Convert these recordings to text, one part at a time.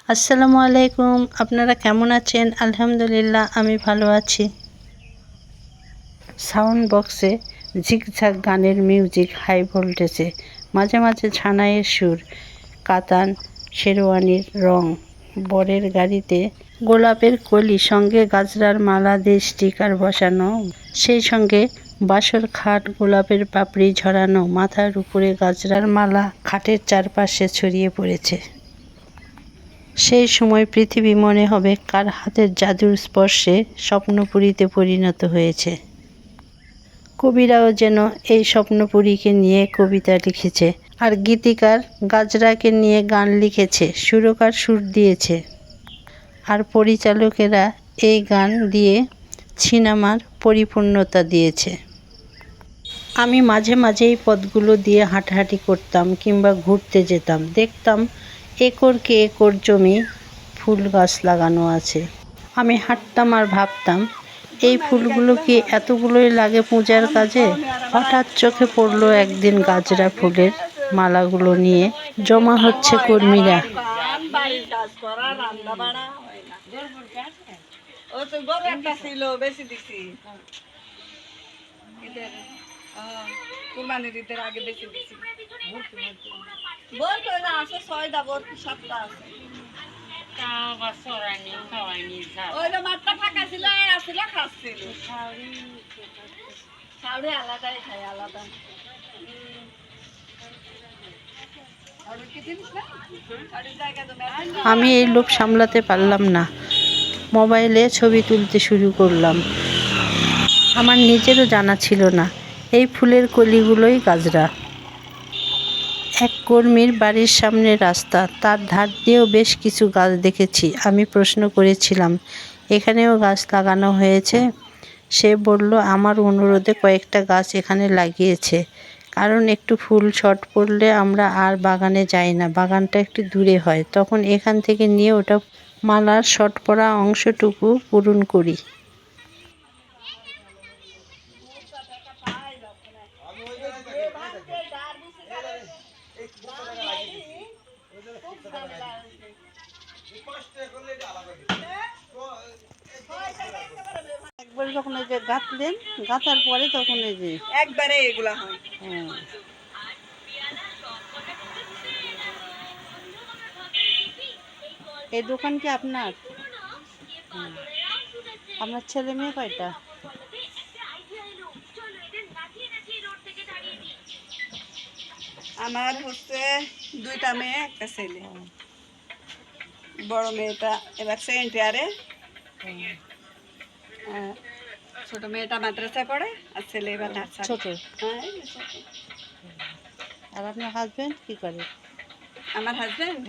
আসসালামু আলাইকুম। আপনারা কেমন আছেন? আলহামদুলিল্লাহ আমি ভালো আছি। সাউন্ড বক্সে ঝিকঝাক গানের মিউজিক হাই ভোল্টেজে, মাঝে মাঝে ছানাইয়ের সুর, কাতান শেরওয়ানির রং, বরের গাড়িতে গোলাপের কলি, সঙ্গে গাজরার মালা দিয়ে স্টিকার বসানো, সেই সঙ্গে বাসর খাট, গোলাপের পাপড়ি ঝরানো, মাথার উপরে গাজরার মালা খাটের চারপাশে ছড়িয়ে পড়েছে। সেই সময় পৃথিবী মনে হবে কার হাতের জাদুর স্পর্শে স্বপ্নপুরীতে পরিণত হয়েছে। কবিরাও যেন এই স্বপ্নপুরীকে নিয়ে কবিতা লিখেছে, আর গীতিকার গাজরাকে নিয়ে গান লিখেছে, সুরকার সুর দিয়েছে, আর পরিচালকেরা এই গান দিয়ে সিনেমার পরিপূর্ণতা দিয়েছে। আমি মাঝে মাঝে এই পথগুলো দিয়ে হাঁটাহাঁটি করতাম কিংবা ঘুরতে যেতাম, দেখতাম একরকে একর জমি ফুল গাছ লাগানো আছে। আমি হাঁটতাম আর ভাবতাম, এই ফুলগুলো কি এতগুলোই লাগে পূজার কাজে? হঠাৎ চোখে পড়লো একদিন গাজরা ফুলের মালাগুলো নিয়ে জমা হচ্ছে কর্মীরা। আমি এই লোভ সামলাতে পারলাম না, মোবাইলে ছবি তুলতে শুরু করলাম। আমার নিজেরও জানা ছিল না এই ফুলের কলিগুলোই গাজরা। এক কর্মীর বাড়ির সামনে রাস্তা, তার ধার দিয়েও বেশ কিছু গাছ দেখেছি। আমি প্রশ্ন করেছিলাম, এখানেও গাছ লাগানো হয়েছে? সে বলল, আমার অনুরোধে কয়েকটা গাছ এখানে লাগিয়েছে, কারণ একটু ফুল শর্ট পড়লে আমরা আর বাগানে যাই না, বাগানটা একটু দূরে হয়, তখন এখান থেকে নিয়ে ওটা মালার শর্ট পড়া অংশটুকু পূরণ করি। একবার যখন এই যে গাঁথলেন, গাঁথার পরে তখন এই যে একবারে এগুলা হয়। হ্যাঁ, এই দোকান কি আপনার? আপনার ছেলে মেয়ে কয়টা? আমার হচ্ছে দুইটা মেয়ে, একটা ছেলে। বড় মেয়েটা এবার সেকেন্ড ইয়ারে, ছোট মেয়েটা মাদ্রাসায় পড়ে, আর ছেলে এবার নার্সারি। ছোট। হ্যাঁ, এই যে ছোট। আর আপনার হাজবেন্ড কি করে? আমার হাজবেন্ড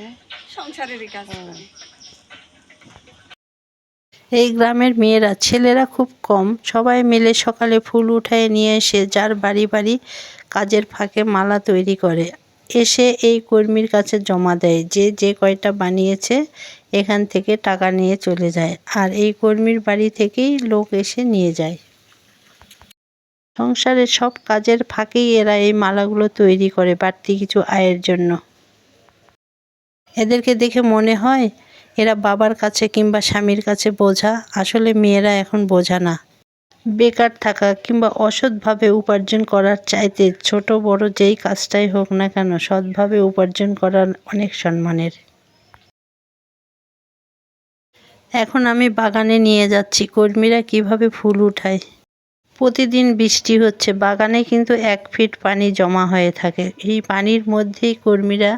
সংসারেরই কাজ হ্যাঁ। করে। এই গ্রামের মেয়েরা, ছেলেরা খুব কম, সবাই মিলে সকালে ফুল উঠায় নিয়ে এসে যার বাড়ি বাড়ি কাজের ফাঁকে মালা তৈরি করে, এসে এই কর্মীর কাছে জমা দেয়। যে যে কয়টা বানিয়েছে এখান থেকে টাকা নিয়ে চলে যায়, আর এই কর্মীর বাড়ি থেকেই লোক এসে নিয়ে যায়। সংসারের সব কাজের ফাঁকেই এরা এই মালাগুলো তৈরি করে বাড়তি কিছু আয়ের জন্য। এদেরকে দেখে মনে হয় এরা বাবার কাছে কিংবা স্বামীর কাছে বোঝা। আসলে মেয়েরা এখন বোঝা না। বেকার থাকা কিংবা অসৎভাবে উপার্জন করার চাইতে ছোট বড় যেই কাজটাই হোক না কেন, সৎভাবে উপার্জন করা অনেক সম্মানের। এখন আমি বাগানে নিয়ে যাচ্ছি কর্মীরা কিভাবে ফুল উঠায়। প্রতিদিন বৃষ্টি হচ্ছে, বাগানে কিন্তু 1 ফিট পানি জমা হয়ে থাকে। এই পানির মধ্যেই কর্মীরা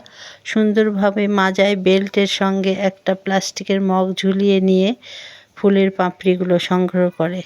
সুন্দরভাবে মাজায় বেল্টের সঙ্গে একটা প্লাস্টিকের মগ ঝুলিয়ে নিয়ে ফুলের পাপড়িগুলো সংগ্রহ করে।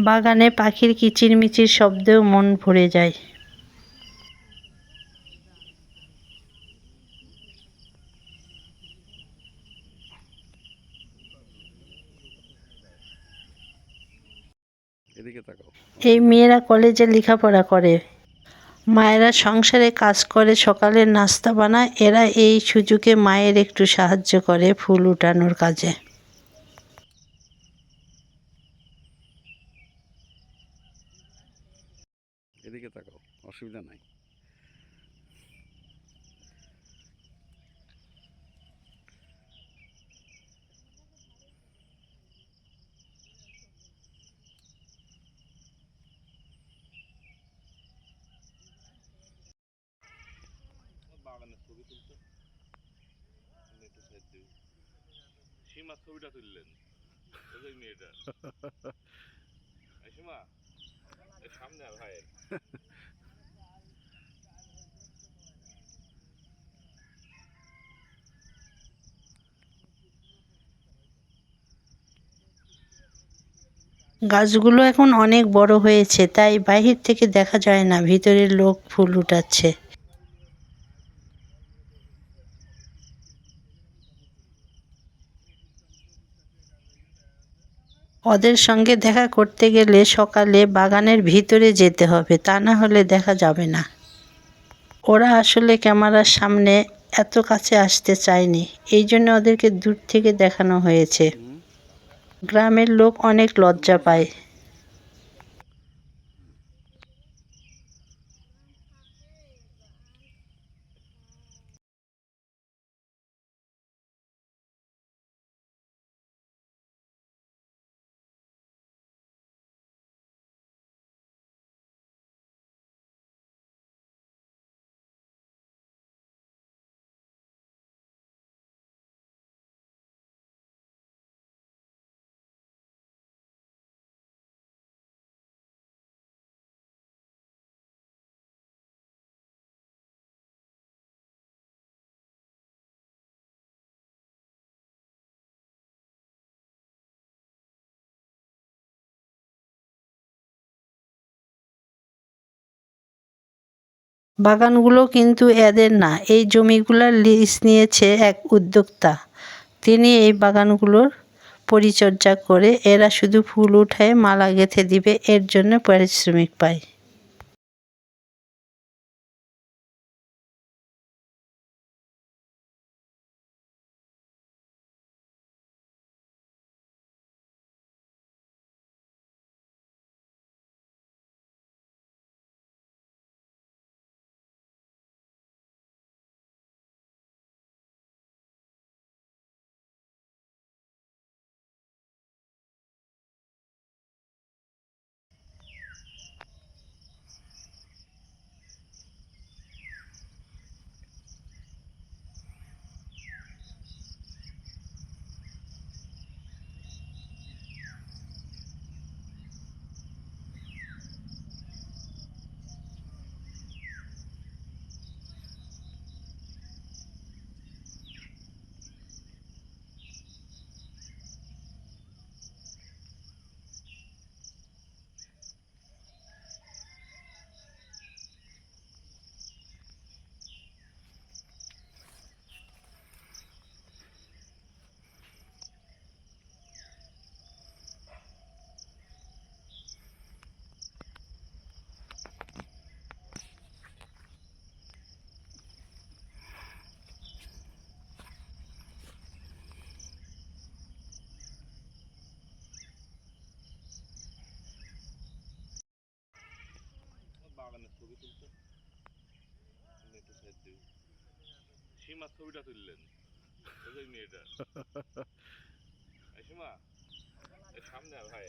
বাগানে পাখির কিচিরমিচির শব্দেও মন ভরে যায়। এই মেয়েরা কলেজে লেখাপড়া করে, মায়েরা সংসারে কাজ করে, সকালের নাস্তা বানায়। এরা এই সুযোগে মায়ের একটু সাহায্য করে ফুল উঠানোর কাজে। এদিকে তাকাও, অসুবিধা নাই। বাগানের ছবি তুলতে একটু সাইড দিই। সীমা ছবিটা তুললেন ওই মেয়েটা। সীমা সামনে ভাই গাছগুলো এখন অনেক বড় হয়েছে, তাই বাহির থেকে দেখা যায় না ভিতরে লোক ফুল উঠাচ্ছে। ওদের সঙ্গে দেখা করতে গেলে সকালে বাগানের ভিতরে যেতে হবে, তা না হলে দেখা যাবে না। ওরা আসলে ক্যামেরার সামনে এত কাছে আসতে চায়নি, এই জন্য ওদেরকে দূর থেকে দেখানো হয়েছে। গ্রামের লোক অনেক লজ্জা পায়। বাগানগুলো কিন্তু এদের না, এই জমিগুলোর লিজ নিয়েছে এক উদ্যোক্তা। তিনি এই বাগানগুলোর পরিচর্যা করে, এরা শুধু ফুল উঠায় মালা গেঁথে দিবে, এর জন্য পারিশ্রমিক পায়। বাগানের ছবি তুলতে একটু সাইড দিই। সীমা ছবিটা তুললেন ওই মেয়েটা। সীমা সামনে ভাই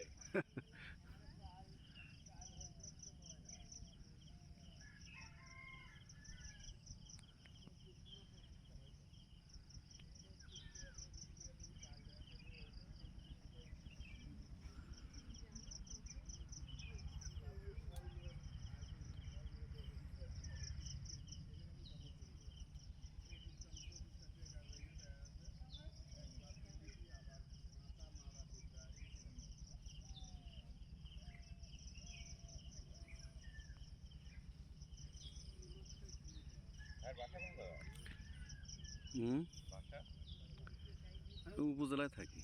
হুম, উপজেলায় থাকি।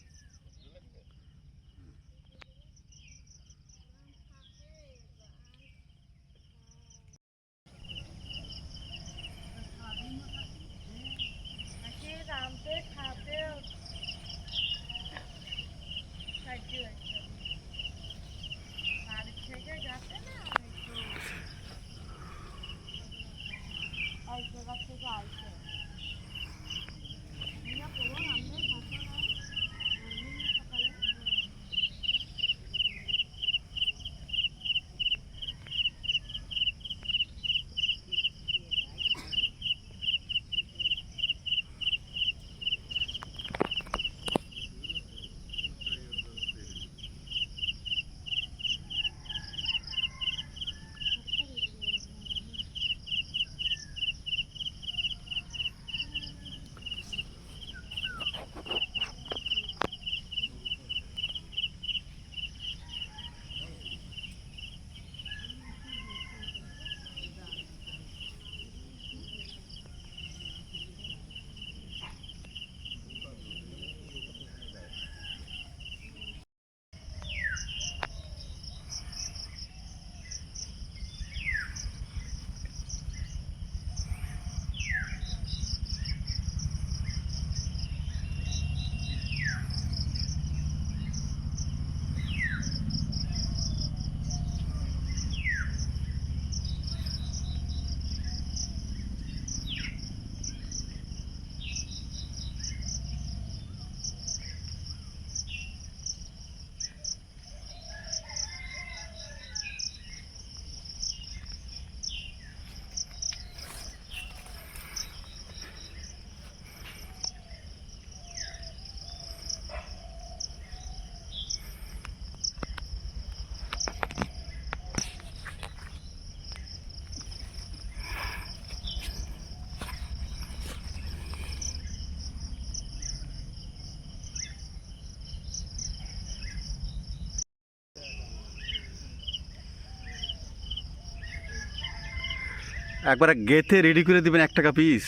একবারে গেথে রেডি করে দিবেন 1 টাকা পিস।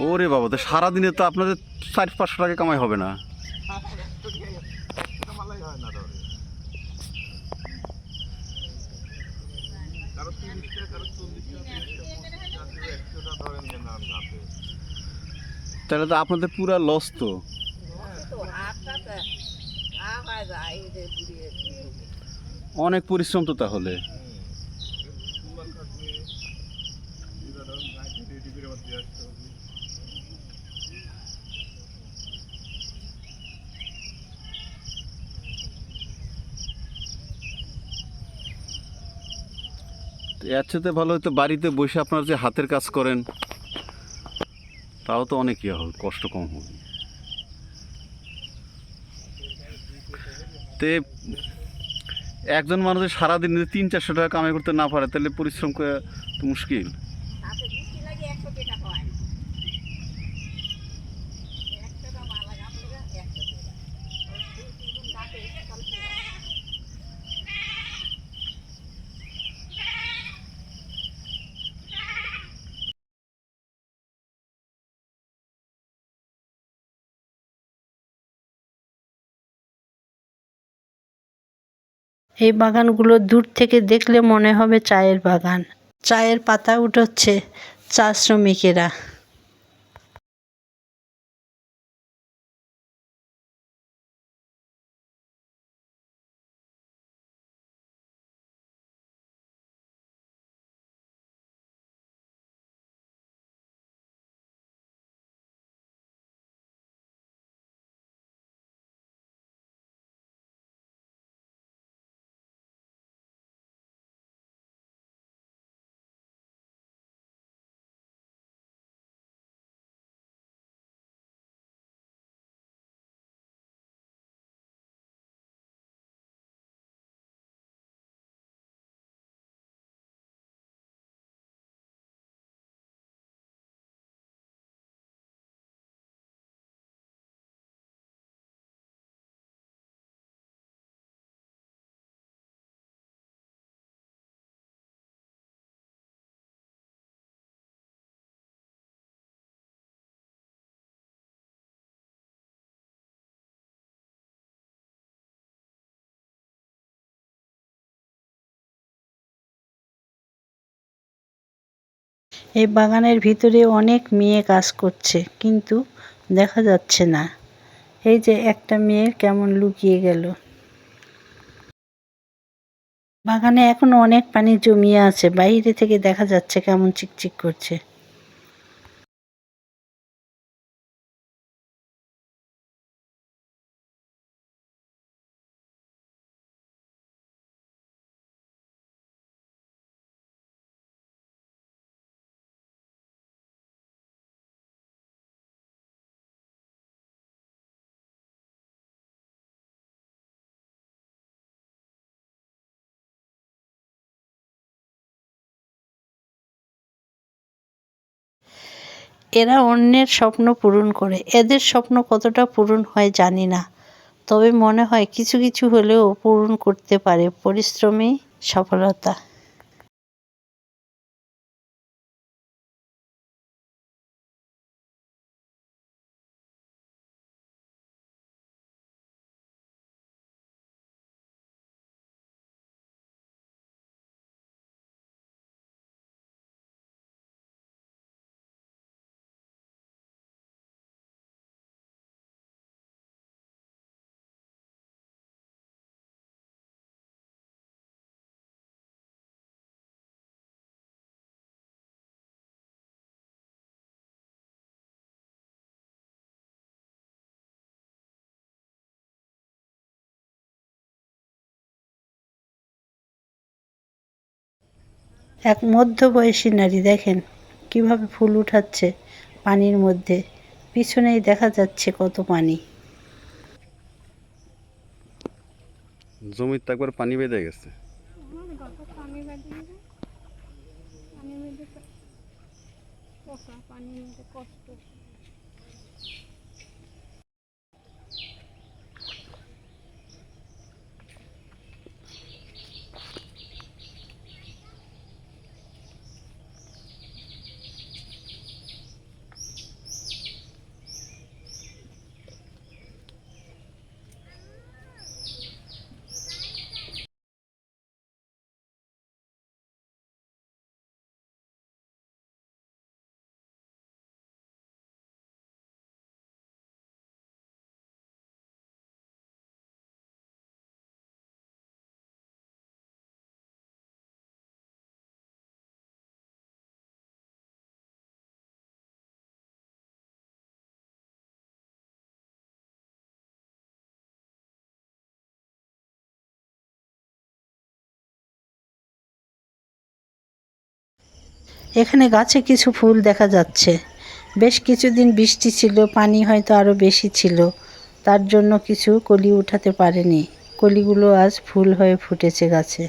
ওরে বাবা, তো সারাদিনে তো আপনাদের 400-500 টাকা কামাই হবে না? তাহলে তো আপনাদের পুরা লস তো। অনেক পরিশ্রম তো তাহলে। এর সাথে ভালো হয়তো বাড়িতে বসে আপনারা যে হাতের কাজ করেন, তাও তো অনেক ইয়ে হবে, কষ্ট কম হবে। তে একজন মানুষের সারাদিন যদি 300-400 টাকা কামাই করতে না পারে, তাহলে পরিশ্রম করে তো মুশকিল। এই বাগানগুলো দূর থেকে দেখলে মনে হবে চায়ের বাগান। চায়ের পাতা উঠোচ্ছে চা শ্রমিকেরা। এই বাগানের ভিতরে অনেক মেয়ে কাজ করছে, কিন্তু দেখা যাচ্ছে না। এই যে একটা মেয়ে কেমন লুকিয়ে গেল। বাগানে এখনো অনেক পানি জমিয়ে আছে, বাইরে থেকে দেখা যাচ্ছে কেমন চিকচিক করছে। এরা অন্যের স্বপ্ন পূরণ করে, এদের স্বপ্ন কতটা পূরণ হয় জানি না, তবে মনে হয় কিছু কিছু হলেও পূরণ করতে পারে। পরিশ্রমী সফলতা। এক মধ্যবয়সী নারী দেখেন কিভাবে ফুল উঠাচ্ছে পানির মধ্যে, পিছনেই দেখা যাচ্ছে কত পানি। জমিতে একবার পানি বেঁধে গেছে। এখানে গাছে কিছু ফুল দেখা যাচ্ছে। বেশ কিছুদিন বৃষ্টি ছিল, পানি হয়তো আরো বেশি ছিল, তার জন্য কিছু কলি উঠাতে পারেনি। কলিগুলো আজ ফুল হয়ে ফুটেছে গাছে।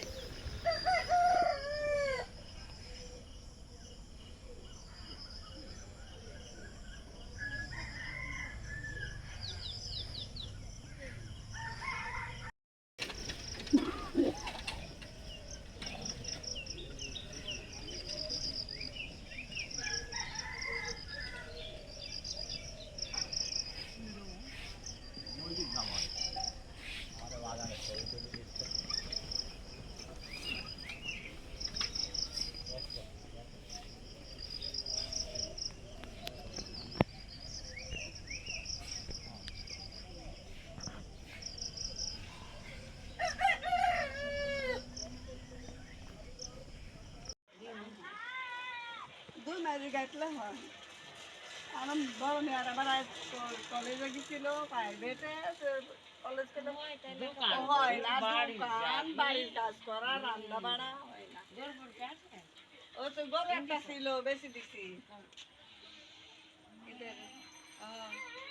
দুই মাঝে গাইতলে হয়। আমার বড় মেয়ের আবার কলেজে গেছিল, প্রাইভেটে কলেজ থেকে হয় না, দোকান বাড়ির কাজ করা, রান্না বাড়া হয় না। ও তো গরু একটা ছিল, বেশি দিছি ঈদের,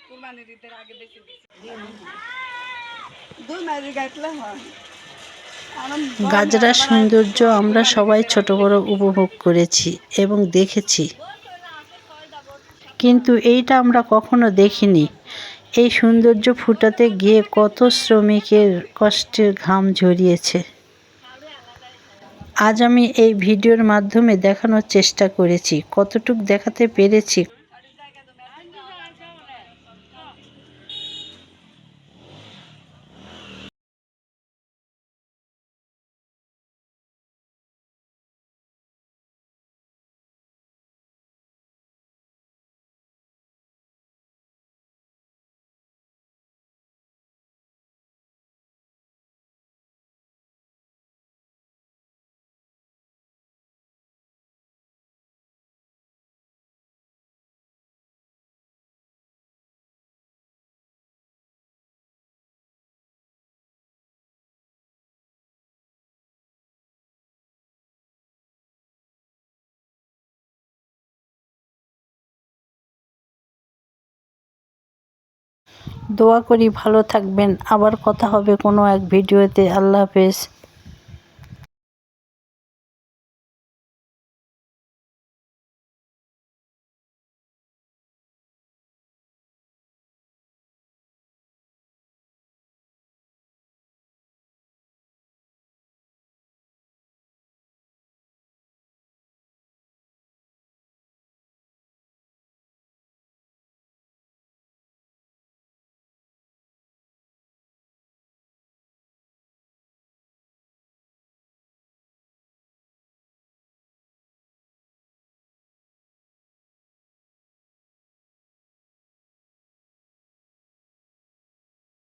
কুরবানির ঈদের আগে বেশি দিছি। দুই মাঝে গাইতলে হয়। গাজরার সৌন্দর্য আমরা সবাই ছোট বড় উপভোগ করেছি এবং দেখেছি, কিন্তু এইটা আমরা কখনো দেখিনি। এই সৌন্দর্য ফুটাতে গিয়ে কত শ্রমিকের কষ্টের ঘাম ঝরিয়েছে। আজ আমি এই ভিডিওর মাধ্যমে দেখানোর চেষ্টা করেছি, কতটুক দেখাতে পেরেছি দোয়া করি ভালো থাকবেন। আবার কথা হবে কোনো এক ভিডিওতে। আল্লাহ হাফেজ।